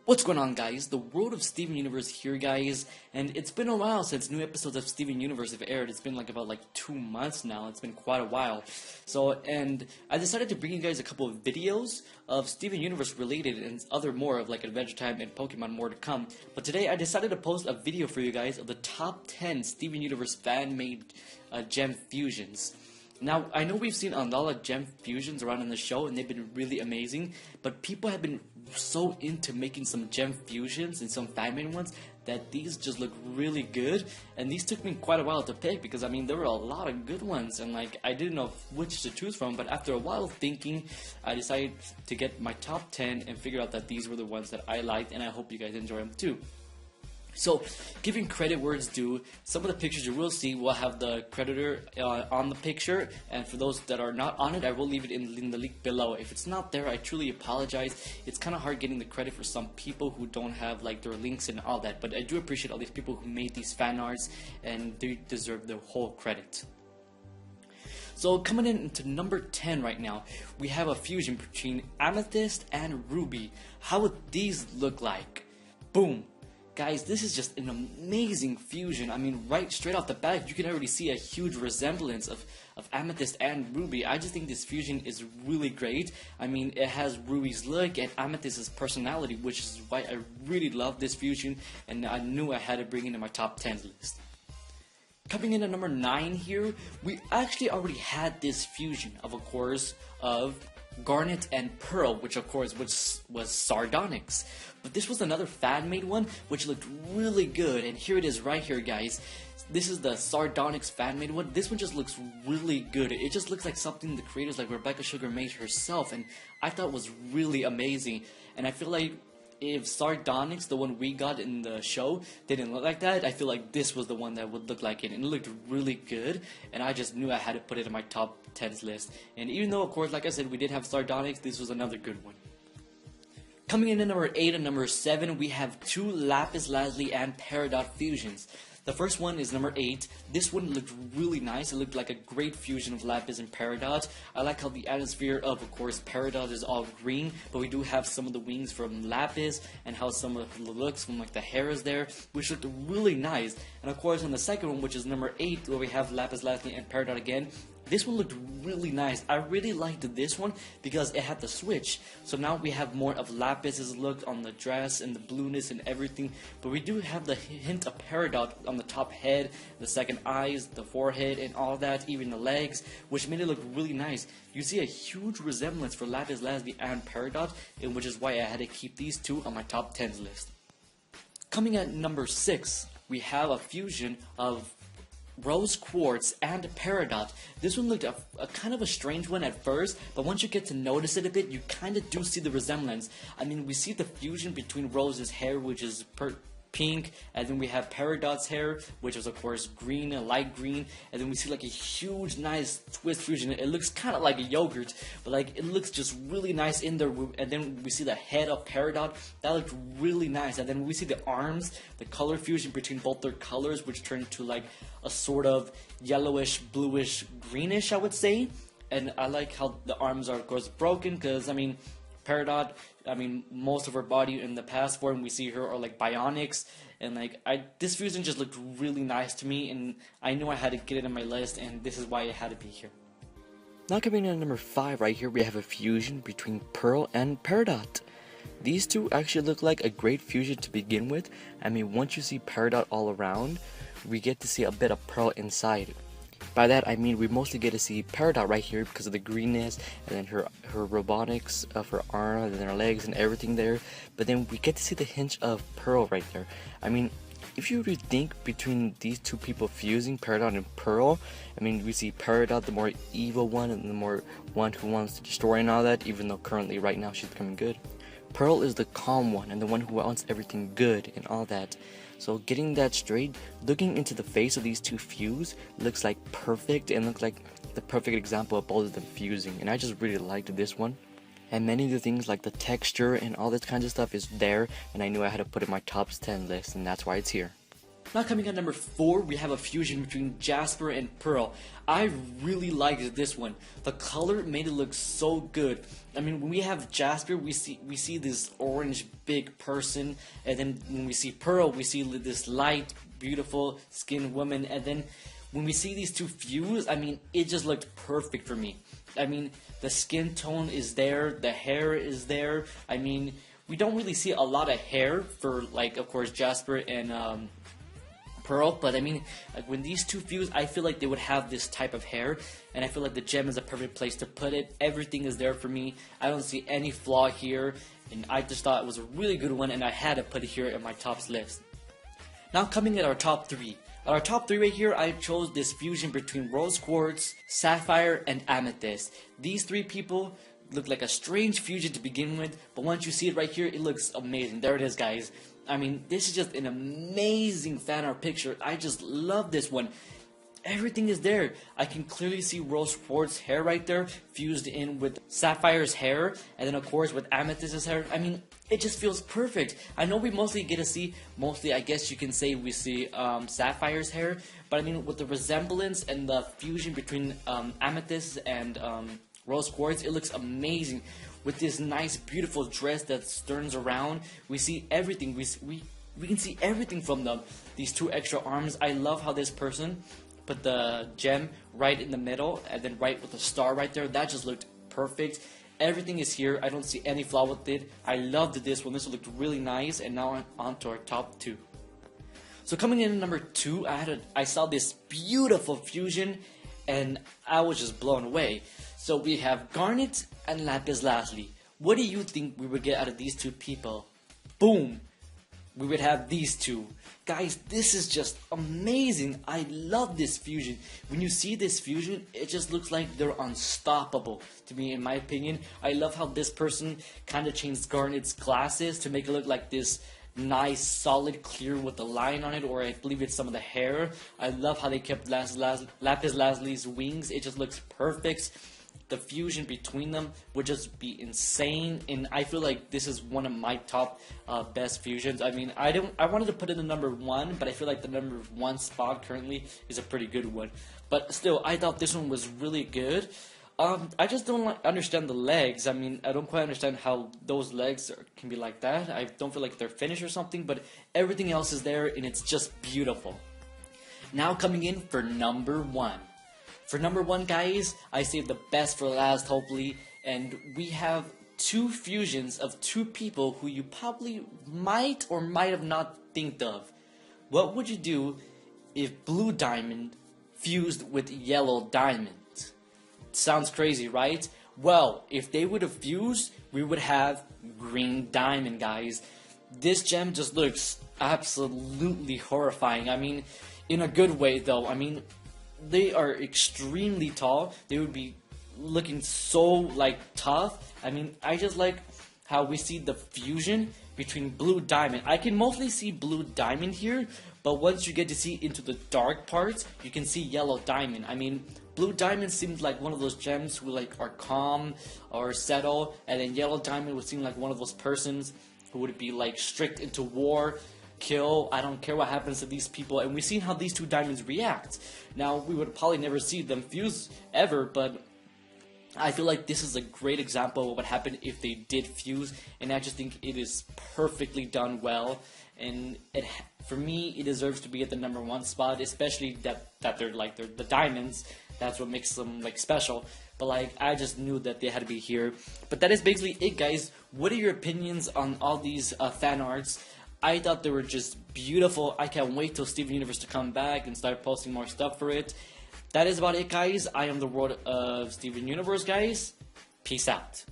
What's going on, guys? The world of Steven Universe here, guys, and it's been a while since new episodes of Steven Universe have aired. It's been about 2 months now. It's been quite a while. And I decided to bring you guys a couple of videos of Steven Universe related and other more of Adventure Time and Pokemon more to come. But today I decided to post a video for you guys of the top 10 Steven Universe fan-made gem fusions. Now, I know we've seen a lot of gem fusions around in the show, and they've been really amazing, but people have been so into making some gem fusions and some fan-made ones that these just look really good, and these took me quite a while to pick because, there were a lot of good ones, and I didn't know which to choose from, but after a while of thinking, I decided to get my top 10 and figure out that these were the ones that I liked, and I hope you guys enjoy them too. So, giving credit where it's due, some of the pictures you will see will have the creditor on the picture, and for those that are not on it, I will leave it in the link below. If it's not there, I truly apologize. It's kind of hard getting the credit for some people who don't have their links and all that, but I do appreciate all these people who made these fan arts, and they deserve the whole credit. So coming into number 10 right now, we have a fusion between Amethyst and Ruby. How would these look like? Boom! Guys, this is just an amazing fusion. Right straight off the bat, you can already see a huge resemblance of Amethyst and Ruby. I just think this fusion is really great. It has Ruby's look and Amethyst's personality, which is why I really love this fusion, and I knew I had to bring it in my top 10 list. Coming in at number 9 here, we actually already had this fusion of Garnet and Pearl, which of course was Sardonyx. But this was another fan-made one, which looked really good, and here it is right here, guys. This is the Sardonyx fan-made one. This one just looks really good. It just looks like something the creators like Rebecca Sugar made herself, and I thought was really amazing. And I feel like if Sardonyx, the one we got in the show, didn't look like that, I feel like this was the one that would look like it, and it looked really good, and I just knew I had to put it in my top 10 list. And even though, of course, like I said, we did have Sardonyx, this was another good one. Coming in at number 8 and number 7, we have two Lapis Lazuli and Peridot fusions. The first one is number 8. This one looked really nice. It looked like a great fusion of Lapis and Peridot. I like how the atmosphere of course, Peridot is all green, but we do have some of the wings from Lapis, and how some of the looks from the hair is there, which looked really nice. And of course, on the second one, which is number 8, where we have Lapis Lazuli and Peridot again, this one looked really nice. I really liked this one because it had the switch. So now we have more of Lapis's look on the dress and the blueness and everything. But we do have the hint of Peridot on the top head, the second eyes, the forehead, and all that, even the legs, which made it look really nice. You see a huge resemblance for Lapis Lazuli and Peridot, and which is why I had to keep these two on my top 10 list. Coming at number 6, we have a fusion of Rose Quartz and Peridot. This one looked a kind of a strange one at first, but once you get to notice it a bit, you kind of do see the resemblance. We see the fusion between Rose's hair, which is pink, and then we have Peridot's hair, which is of course green and light green, and then we see a huge nice twist fusion. It looks kind of like a yogurt, but it looks just really nice in there. And then we see the head of Peridot, that looked really nice, and then we see the arms, the color fusion between both their colors, which turned to a sort of yellowish, bluish, greenish, I would say. And I like how the arms are of course broken, because Peridot, most of her body in the past form we see her are bionics, and this fusion just looked really nice to me, and I knew I had to get it on my list, and this is why it had to be here. Now coming in at number 5 right here, we have a fusion between Pearl and Peridot. These two actually look like a great fusion to begin with. Once you see Peridot all around, we get to see a bit of Pearl inside. By that I mean we mostly get to see Peridot right here because of the greenness, and then her robotics of her arm and then her legs and everything there. But then we get to see the hint of Pearl right there. If you really think between these two people fusing, Peridot and Pearl, we see Peridot, the more evil one, and the more one who wants to destroy and all that, even though currently right now she's becoming good. Pearl is the calm one and the one who wants everything good and all that. So getting that straight, looking into the face of these two fuse looks like perfect, and looks like the perfect example of both of them fusing, and I just really liked this one. And many of the things like the texture and all this kinds of stuff is there, and I knew I had to put it in my top 10 list, and that's why it's here. Now coming at number 4, we have a fusion between Jasper and Pearl. I really liked this one. The color made it look so good. I mean, when we have Jasper, we see this orange big person, and then when we see Pearl, we see this light, beautiful skinned woman, and then when we see these two fuse, I mean, it just looked perfect for me. I mean, the skin tone is there, the hair is there. I mean, we don't really see a lot of hair for, like, of course, Jasper and Pearl, but I mean, like, when these two fuse, I feel like they would have this type of hair, and I feel like the gem is a perfect place to put it. Everything is there for me. I don't see any flaw here, and I just thought it was a really good one, and I had to put it here in my tops list. Now coming at our top 3. At our top 3 right here, I chose this fusion between Rose Quartz, Sapphire, and Amethyst. These 3 people look like a strange fusion to begin with, but once you see it right here, it looks amazing. There it is, guys. I mean, this is just an amazing fan art picture. I just love this one. Everything is there. I can clearly see Rose Quartz's hair right there, fused in with Sapphire's hair, and then of course with Amethyst's hair. I mean, it just feels perfect. I know we mostly get to see, I guess you can say we see Sapphire's hair, but I mean, with the resemblance and the fusion between Amethyst and Rose Quartz, it looks amazing. With this nice, beautiful dress that turns around, we see everything. We can see everything from them. These 2 extra arms. I love how this person put the gem right in the middle, and then right with the star right there. That just looked perfect. Everything is here. I don't see any flaw with it. I loved this one. This looked really nice. And now on to our top 2. So coming in at number 2, I saw this beautiful fusion, and I was just blown away. So we have Garnet and Lapis Lazuli. What do you think we would get out of these 2 people? Boom! We would have these 2. Guys, this is just amazing. I love this fusion. When you see this fusion, it just looks like they're unstoppable, to me, in my opinion. I love how this person kind of changed Garnet's glasses to make it look like this nice, solid, clear with a line on it, or I believe it's some of the hair. I love how they kept Lapis Lazuli's wings. It just looks perfect. The fusion between them would just be insane, and I feel like this is one of my top best fusions. I mean, I wanted to put it in number 1, but I feel like the number 1 spot currently is a pretty good one. But still, I thought this one was really good. I just don't understand the legs. I mean, I don't quite understand how those legs can be like that. I don't feel like they're finished or something, but everything else is there, and it's just beautiful. Now coming in for number 1. For number 1, guys, I saved the best for last, hopefully, and we have 2 fusions of 2 people who you probably might or might have not think of. What would you do if Blue Diamond fused with Yellow Diamond? Sounds crazy, right? Well, if they would have fused, we would have Green Diamond, guys. This gem just looks absolutely horrifying. I mean, in a good way, though. I mean, they are extremely tall. They would be looking so, like, tough. I mean, I just like how we see the fusion between Blue Diamond. I can mostly see Blue Diamond here, but once you get to see into the dark parts, you can see Yellow Diamond. I mean, Blue Diamond seems like one of those gems who, like, are calm or settle, and then Yellow Diamond would seem like one of those persons who would be, like, strict into war, kill, I don't care what happens to these people. And we've seen how these 2 diamonds react. Now, we would probably never see them fuse ever, but I feel like this is a great example of what would happen if they did fuse, and I just think it is perfectly done well, and for me, it deserves to be at the number 1 spot, especially that they're the diamonds. That's what makes them, like, special. But, like, I just knew that they had to be here. But that is basically it, guys. What are your opinions on all these fan arts? I thought they were just beautiful. I can't wait till Steven Universe to come back and start posting more stuff for it. That is about it, guys. I am the world of Steven Universe, guys. Peace out.